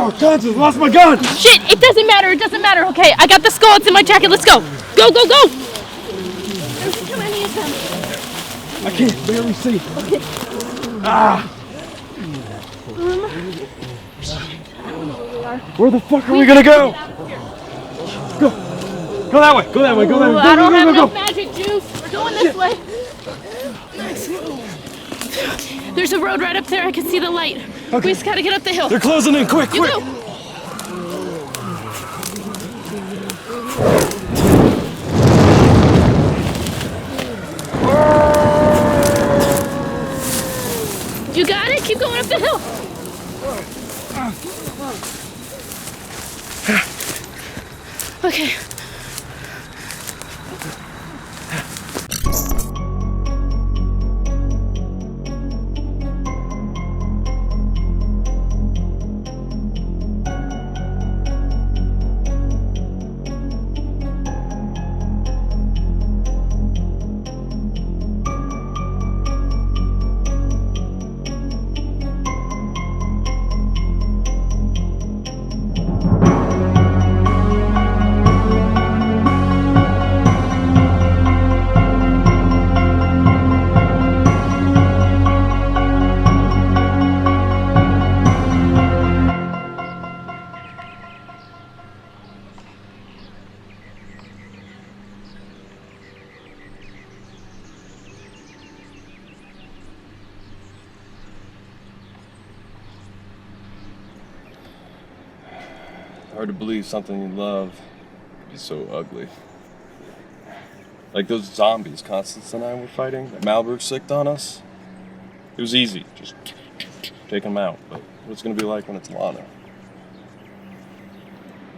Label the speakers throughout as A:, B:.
A: Oh, Constance, lost my gun!
B: Shit, it doesn't matter, okay? I got the skull, it's in my jacket, let's go! Go! There's too many of them.
A: I can't barely see.
B: Okay.
A: Where the fuck are we gonna go? Go that way, go that way.
B: I don't have enough magic juice. We're going this way. There's a road right up there, I can see the light. Okay. We just gotta get up the hill.
A: They're closing in, quick!
B: Go. You got it? Keep going up the hill. Okay.
C: Hard to believe something you love is so ugly. Like those zombies Constance and I were fighting that Mahlberg sicked on us. It was easy, just take them out. But what's it gonna be like when it's Lana?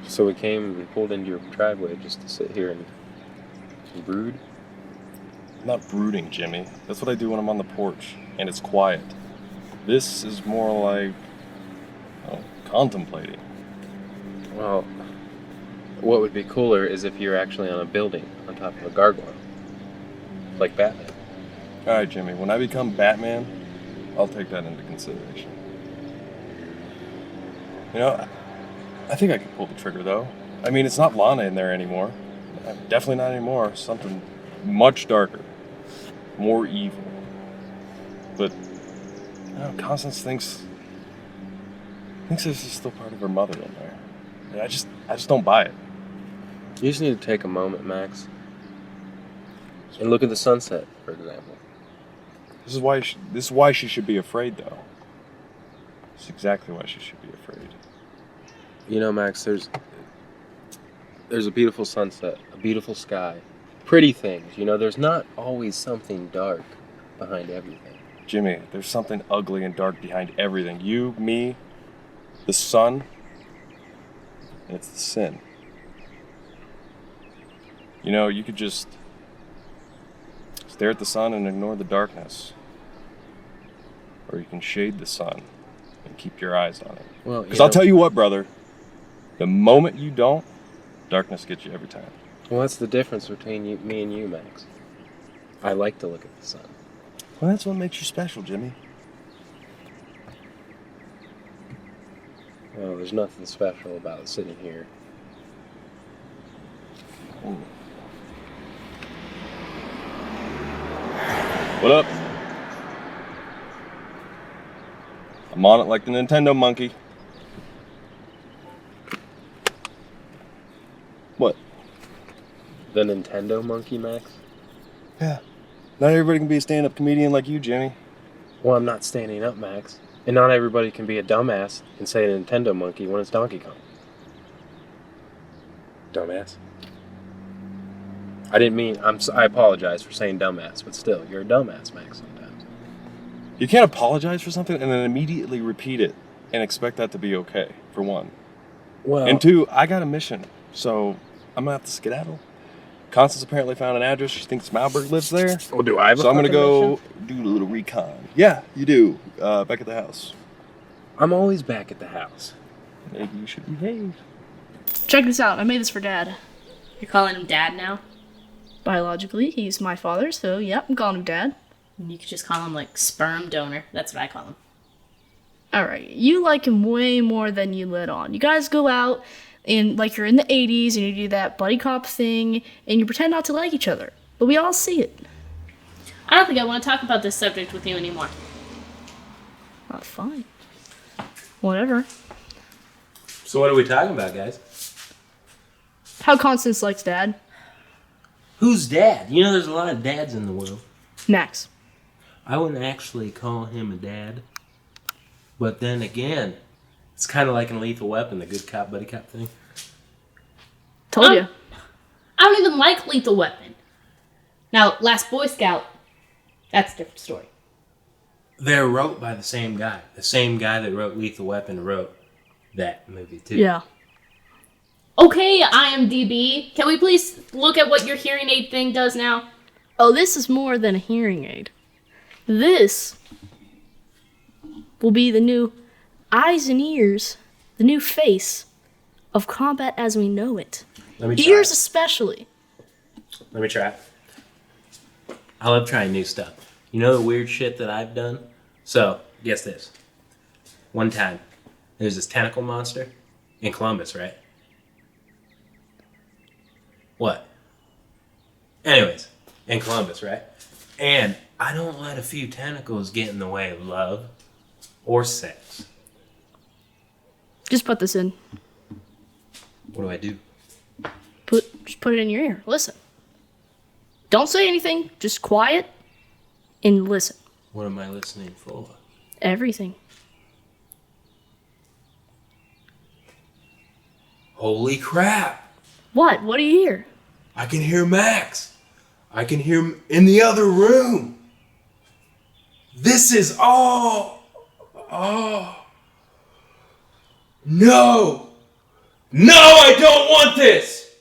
D: So we came and pulled into your driveway just to sit here and brood?
C: I'm not brooding, Jimmy. That's what I do when I'm on the porch and it's quiet. This is more like, contemplating.
D: Well, what would be cooler is if you're actually on a building on top of a gargoyle. Like Batman.
C: Alright, Jimmy, when I become Batman, I'll take that into consideration. You know, I think I could pull the trigger, though. I mean, it's not Lana in there anymore. Definitely not anymore. Something much darker. More evil. But, Constance thinks this is still part of her mother in there. I just don't buy it.
D: You just need to take a moment, Max. And look at the sunset, for example.
C: This is why she should be afraid, though. It's exactly why she should be afraid.
D: You know, Max, there's a beautiful sunset, a beautiful sky, pretty things. You know, there's not always something dark behind everything.
C: Jimmy, there's something ugly and dark behind everything. You, me, the sun, and it's the sin. You know, you could just stare at the sun and ignore the darkness. Or you can shade the sun and keep your eyes on it.
D: Well,
C: because I'll tell you what, brother, the moment you don't, darkness gets you every time.
D: Well, that's the difference between me and you, Max. I like to look at the sun.
C: Well, that's what makes you special, Jimmy.
D: Well, there's nothing special about sitting here.
C: Ooh. What up? I'm on it like the Nintendo monkey. What?
D: The Nintendo monkey, Max?
C: Yeah. Not everybody can be a stand-up comedian like you, Jimmy.
D: Well, I'm not standing up, Max. And not everybody can be a dumbass and say a Nintendo monkey when it's Donkey Kong. Dumbass. I didn't mean, I apologize for saying dumbass, but still, you're a dumbass, Max, sometimes.
C: You can't apologize for something and then immediately repeat it and expect that to be okay, for one.
D: Well,
C: And two, I got a mission, so I'm gonna have to skedaddle. Constance apparently found an address. She thinks Mahlberg lives there.
D: well, do I have a
C: So I'm gonna
D: fucking
C: go
D: mission?
C: do a little recon. Yeah, you do. Back at the house.
D: I'm always back at the house.
C: Maybe you should behave.
B: Check this out. I made this for Dad.
E: You're calling him Dad now?
B: Biologically, he's my father, so yep, I'm calling him Dad.
E: You could just call him, like, sperm donor. That's what I call him.
B: All right, you like him way more than you let on. You guys go out and like you're in the 80s and you do that buddy cop thing and you pretend not to like each other. But we all see it.
E: I don't think I want to talk about this subject with you anymore.
B: Fine. Whatever.
D: So what are we talking about, guys?
B: How Constance likes Dad.
D: Who's dad? You know, there's a lot of dads in the world.
B: Max.
D: I wouldn't actually call him a dad. But then again, it's kind of like in Lethal Weapon, the good cop, buddy cop thing.
B: Told you.
E: I don't even like Lethal Weapon. Now, Last Boy Scout, that's a different story.
D: They're wrote by the same guy. The same guy that wrote Lethal Weapon wrote that movie, too.
B: Yeah.
E: Okay, IMDb, can we please look at what your hearing aid thing does now?
B: Oh, this is more than a hearing aid. This will be the new eyes and ears, the new face of combat as we know it.
D: Let me try.
B: Ears especially.
D: Let me try. I love trying new stuff. You know the weird shit that I've done? So, guess this. One time, there's this tentacle monster in Columbus, right? What? Anyways, in Columbus, right? And I don't let a few tentacles get in the way of love or sex.
B: Just put this in.
D: What do I do?
B: Just put it in your ear. Listen. Don't say anything. Just quiet and listen.
D: What am I listening for?
B: Everything.
D: Holy crap!
B: What? What do you hear?
D: I can hear Max. I can hear him in the other room. This is all... Oh. No! No, I don't want this!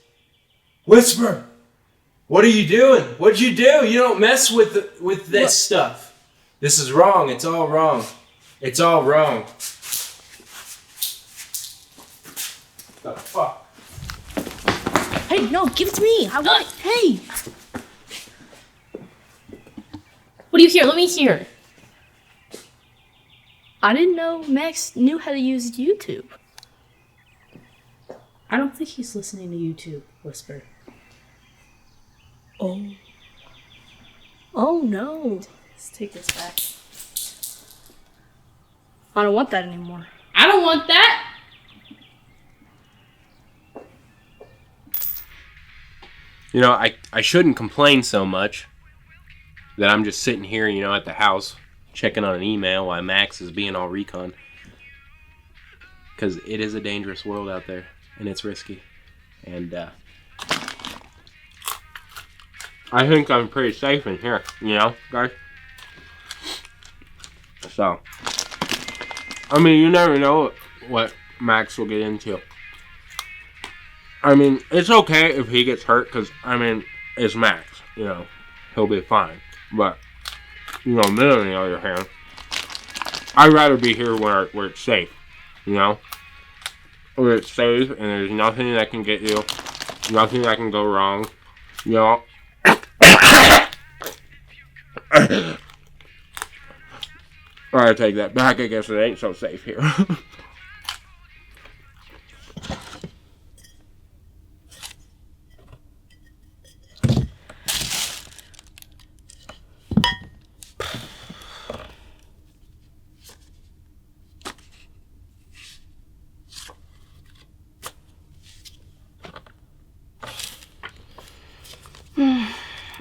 D: Whisper! What are you doing? What'd you do? You don't mess with this stuff. This is wrong. It's all wrong. It's all wrong. The fuck?
B: Hey, no, give it to me. I want it. Hey.
E: What do you hear? Let me hear.
B: I didn't know Max knew how to use YouTube.
E: I don't think he's listening to YouTube, Whisper.
B: Oh. Oh, no.
E: Let's take this back.
B: I don't want that anymore.
E: I don't want that!
D: You know, I shouldn't complain so much that I'm just sitting here, you know, at the house checking on an email while Max is being all recon. Because it is a dangerous world out there, and it's risky. And I think I'm pretty safe in here, you know, guys? So, I mean, you never know what Max will get into. I mean, it's okay if he gets hurt, because, I mean, it's Max, you know, he'll be fine. But, you know, me on the other hand, I'd rather be here where it's safe, you know? Where it's safe, and there's nothing that can get you, nothing that can go wrong, you know? I take that back, I guess it ain't so safe here.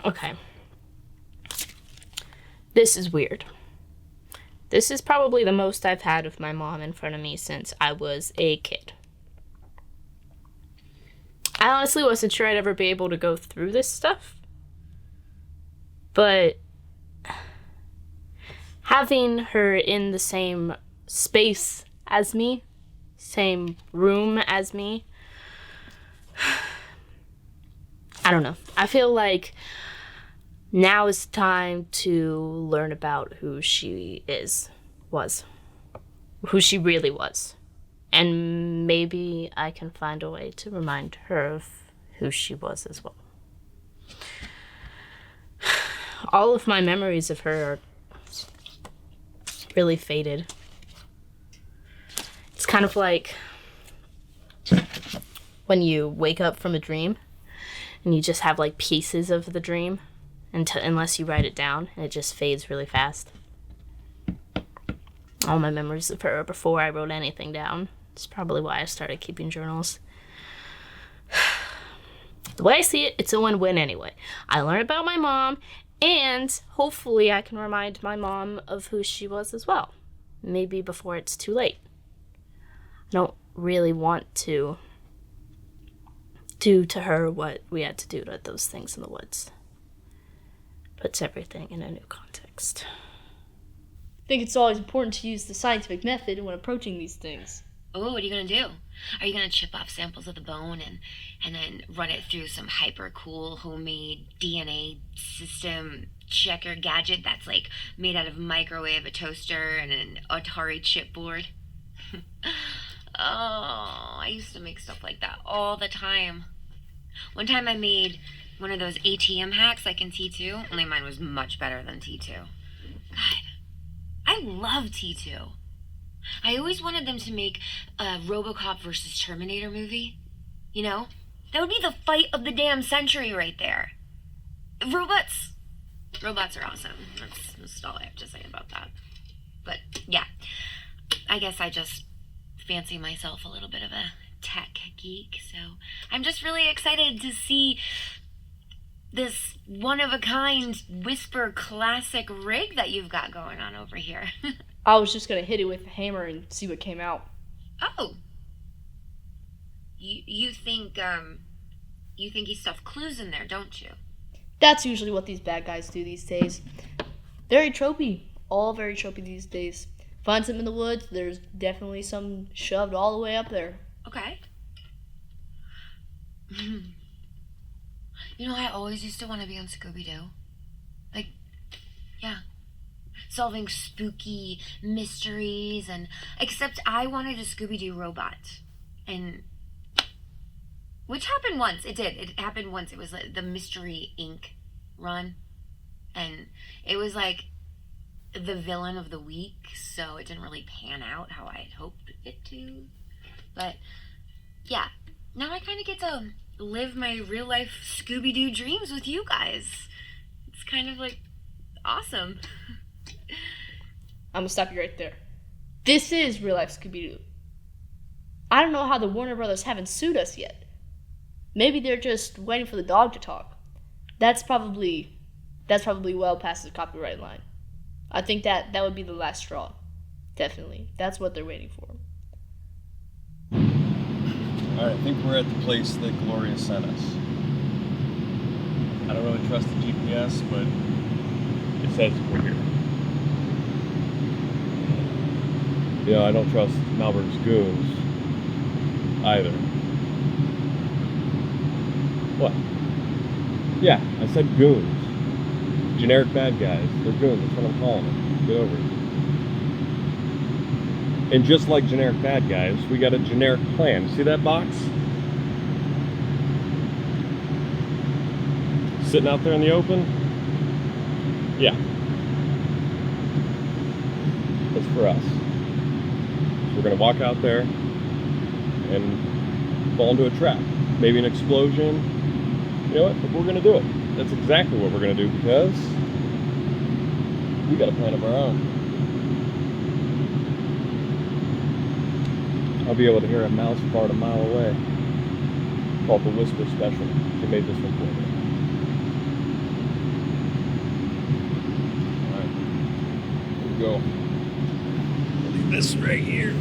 B: Okay. This is weird. This is probably the most I've had of my mom in front of me since I was a kid. I honestly wasn't sure I'd ever be able to go through this stuff. But having her in the same space as me, same room as me, I don't know. I feel like now is time to learn about who she was, who she really was. And maybe I can find a way to remind her of who she was as well. All of my memories of her are really faded. kind of like when you wake up from a dream and you just have like pieces of the dream unless you write it down, and it just fades really fast. All my memories of her before I wrote anything down. It's probably why I started keeping journals. The way I see it, it's a win-win anyway. I learn about my mom, and hopefully I can remind my mom of who she was as well. Maybe before it's too late. I don't really want to do to her what we had to do to those things in the woods. Puts everything in a new context.
E: I think it's always important to use the scientific method when approaching these things.
F: Oh, what are you gonna do? Are you gonna chip off samples of the bone and then run it through some hyper cool homemade DNA system checker gadget that's like made out of microwave, a toaster, and an Atari chipboard? Oh, I used to make stuff like that all the time. One time I made one of those ATM hacks like in T2, only mine was much better than T2. God, I love T2. I always wanted them to make a RoboCop versus Terminator movie. You know? That would be the fight of the damn century right there. Robots are awesome. That's all I have to say about that. But, yeah. I guess I just fancy myself a little bit of a tech geek, so I'm just really excited to see this one-of-a-kind Whisper classic rig that you've got going on over here.
E: I was just gonna hit it with a hammer and see what came out.
F: Oh. You think he stuffed clues in there, don't you?
E: That's usually what these bad guys do these days. Very tropey. All very tropey these days. Find something in the woods, there's definitely some shoved all the way up there.
F: Okay. You know, I always used to want to be on Scooby-Doo. Like, yeah. Solving spooky mysteries except I wanted a Scooby-Doo robot. And which happened once. It did. It happened once. It was like the Mystery Inc. run. And it was like the villain of the week, so it didn't really pan out how I had hoped it to. But yeah, now I kind of get to live my real life Scooby-Doo dreams with you guys. It's kind of like awesome.
E: I'm gonna stop you right there. This is real life Scooby-Doo. I don't know how the Warner Brothers haven't sued us yet. Maybe they're just waiting for the dog to talk. That's probably well past the copyright line. I think that would be the last straw. Definitely. That's what they're waiting for.
C: Alright, I think we're at the place that Gloria sent us. I don't really trust the GPS, but it says we're here. You know, I don't trust Mahlberg's goons either. What? Yeah, I said goons. Generic bad guys. They're goons. That's what I'm calling them. Get over it. And just like generic bad guys, we got a generic plan. See that box? Sitting out there in the open? Yeah. That's for us. So we're gonna walk out there and fall into a trap. Maybe an explosion. You know what? But we're gonna do it. That's exactly what we're gonna do because we got a plan of our own. I'll be able to hear a mouse fart a mile away. Called the Whisper Special. She made this one for me. Alright, here we go. I'll leave this right here.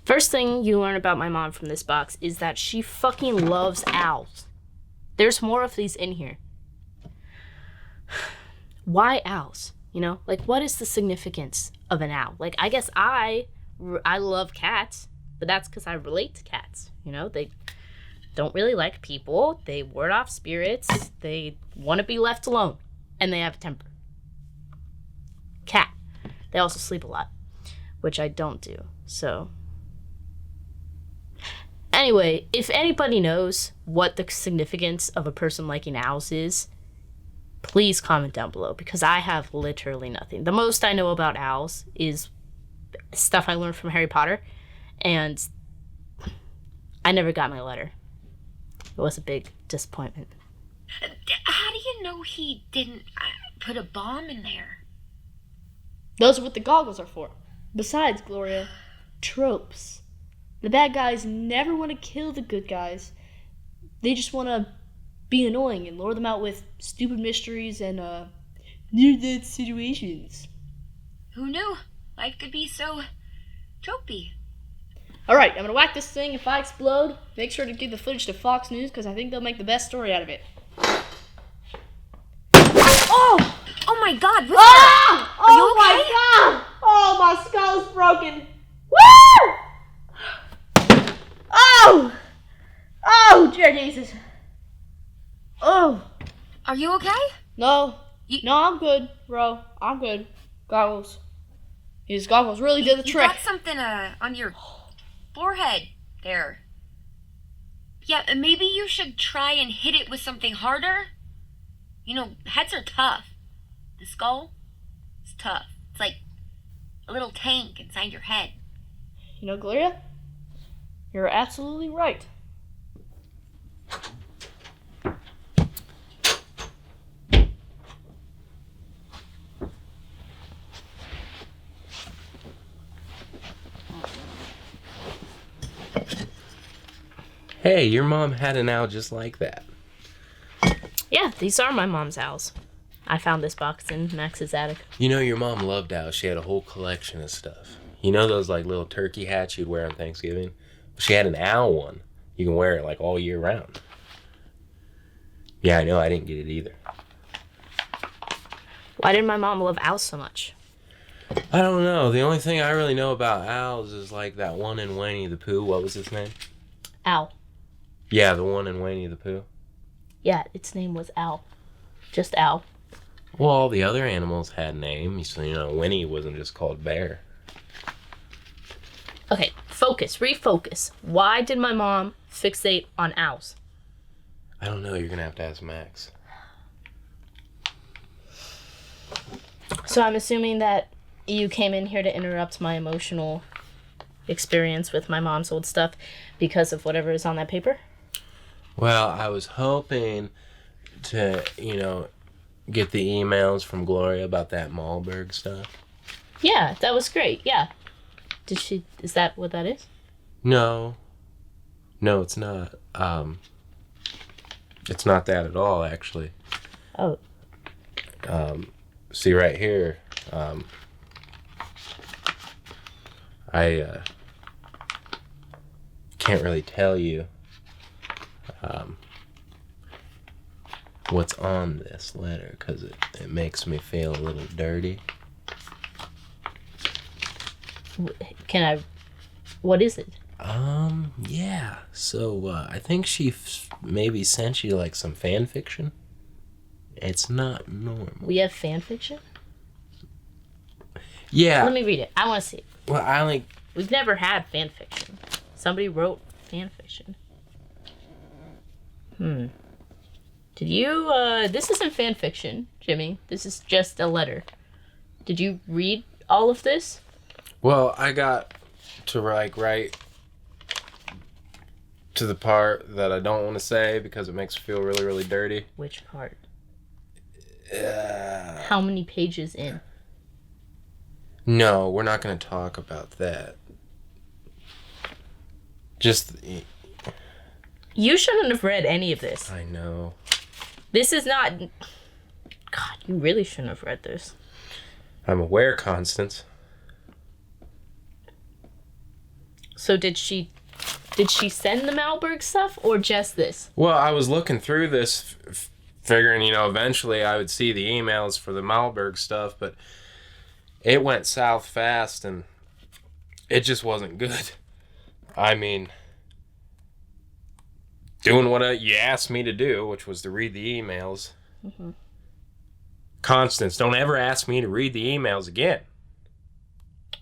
B: First thing you learn about my mom from this box is that she fucking loves owls. There's more of these in here. Why owls? You know, like, what is the significance of an owl? Like, I guess I love cats, but that's because I relate to cats. You know, they don't really like people. They ward off spirits. They want to be left alone. And they have a temper. Cat. They also sleep a lot, which I don't do. So, anyway, if anybody knows what the significance of a person liking owls is, please comment down below because I have literally nothing. The most I know about owls is stuff I learned from Harry Potter, and I never got my letter. It was a big disappointment.
F: How do you know he didn't put a bomb in there?
E: Those are what the goggles are for. Besides, Gloria, tropes. The bad guys never want to kill the good guys. They just want to be annoying and lure them out with stupid mysteries and near-death situations.
F: Who knew? Life could be so tropey.
E: Alright, I'm going to whack this thing. If I explode, make sure to give the footage to Fox News because I think they'll make the best story out of it. Oh!
F: Oh my God! Whisper!
E: Ah!
F: Are you
E: Oh
F: okay?
E: my God! Oh, my skull's broken. Woo! Oh! Oh, dear Jesus. Oh.
F: Are you okay?
E: No. No, I'm good, bro. I'm good. Goggles. His goggles really did the
F: You
E: trick.
F: got something on your forehead there. Yeah, maybe you should try and hit it with something harder. You know, heads are tough. The skull is tough. It's like a little tank inside your head.
E: You know, Gloria, you're absolutely right.
G: Hey, your mom had an owl just like that.
B: Yeah, these are my mom's owls. I found this box in Max's attic.
G: You know, your mom loved owls. She had a whole collection of stuff. You know those like little turkey hats you'd wear on Thanksgiving? She had an owl one. You can wear it like all year round. Yeah, I know. I didn't get it either.
B: Why did my mom love owls so much?
G: I don't know. The only thing I really know about owls is like that one in Winnie the Pooh. What was its name?
B: Owl.
G: Yeah, the one in Winnie the Pooh.
B: Yeah, its name was Owl. Just Owl.
G: Well, all the other animals had names. So, you know, Winnie wasn't just called Bear.
B: Okay, focus, refocus. Why did my mom fixate on owls?
G: I don't know. You're going to have to ask Max.
B: So I'm assuming that you came in here to interrupt my emotional experience with my mom's old stuff because of whatever is on that paper?
G: Well, I was hoping to, you know, get the emails from Gloria about that Mahlberg stuff.
B: Yeah, that was great. Yeah. Is that what that is?
G: No. No, it's not. It's not that at all, actually.
B: Oh.
G: See right here, I can't really tell you what's on this letter because it makes me feel a little dirty.
B: What is it?
G: Yeah. So, I think she maybe sent you like some fan fiction. It's not normal.
B: We have fan fiction?
G: Yeah.
B: Let me read it. I want to see it.
G: Well, I only...
B: We've never had fan fiction. Somebody wrote fan fiction. Did you, this isn't fan fiction, Jimmy. This is just a letter. Did you read all of this?
G: Well, I got to like right to the part that I don't want to say because it makes me feel really, really dirty.
B: Which part? How many pages in?
G: No, we're not going to talk about that. Just...
B: You shouldn't have read any of this.
G: I know.
B: This is not... God, you really shouldn't have read this.
G: I'm aware, Constance.
B: So did she send the Mahlberg stuff or just this?
G: Well, I was looking through this, figuring, you know, eventually I would see the emails for the Mahlberg stuff, but it went south fast and it just wasn't good. I mean, doing what you asked me to do, which was to read the emails. Mm-hmm. Constance, don't ever ask me to read the emails again.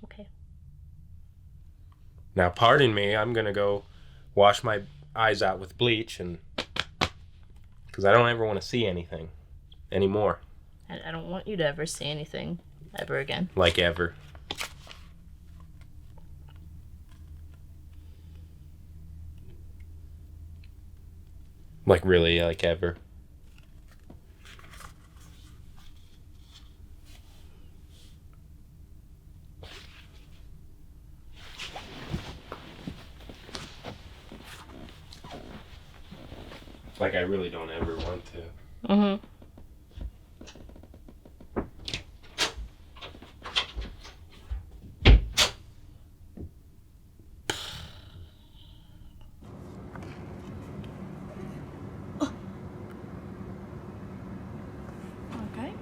B: Okay.
G: Now, pardon me, I'm going to go wash my eyes out with bleach and because I don't ever want to see anything. anymore.
B: I don't want you to ever see anything ever again.
G: Like ever. Like really, like ever. Like I really don't ever want to.
B: Mm-hmm.
E: Okay.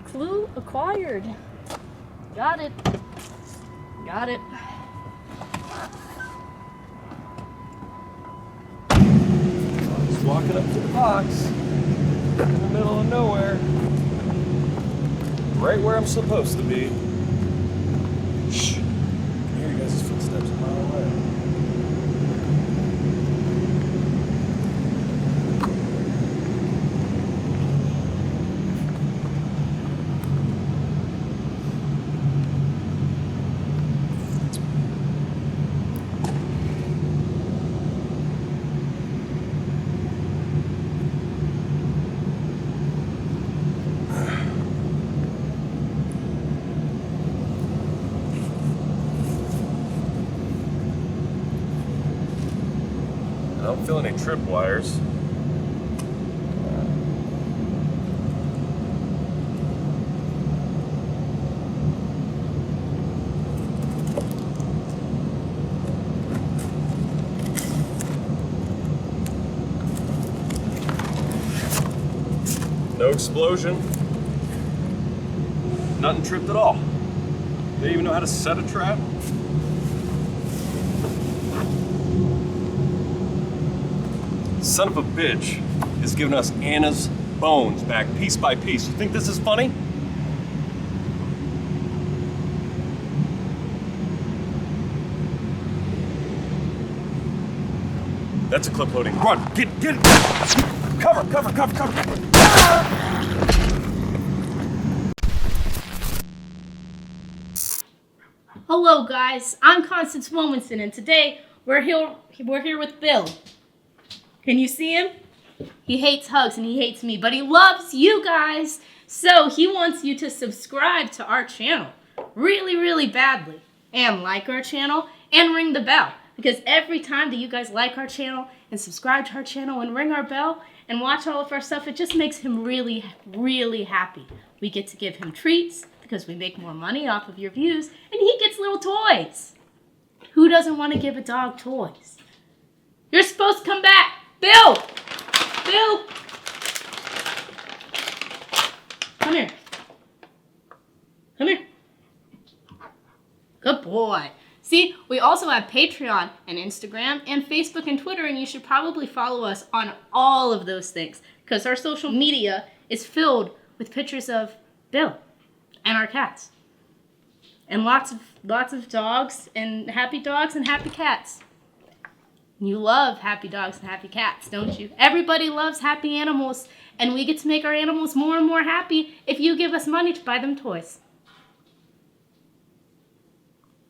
E: Clue acquired. Got it. Got it.
C: Just walking up to the box in the middle of nowhere. Right where I'm supposed to be. Shh. I can hear you guys' footsteps a mile away. I don't feel any tripwires. No explosion. Nothing tripped at all. They even know how to set a trap. Son of a bitch is giving us Anna's bones back piece by piece. You think this is funny? That's a clip loading. Run! Get it! Cover!
E: Hello guys, I'm Constance Wilmanson, and today we're here with Bill. Can you see him? He hates hugs and he hates me, but he loves you guys. So he wants you to subscribe to our channel really, really badly, and like our channel and ring the bell, because every time that you guys like our channel and subscribe to our channel and ring our bell and watch all of our stuff, it just makes him really, really happy. We get to give him treats because we make more money off of your views, and he gets little toys. Who doesn't want to give a dog toys? You're supposed to come back. Bill! Bill! Come here. Come here. Good boy. See, we also have Patreon and Instagram and Facebook and Twitter, and you should probably follow us on all of those things, because our social media is filled with pictures of Bill and our cats. And lots of dogs and happy cats. You love happy dogs and happy cats, don't you? Everybody loves happy animals, and we get to make our animals more and more happy if you give us money to buy them toys.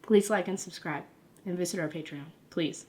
E: Please like and subscribe and visit our Patreon, please.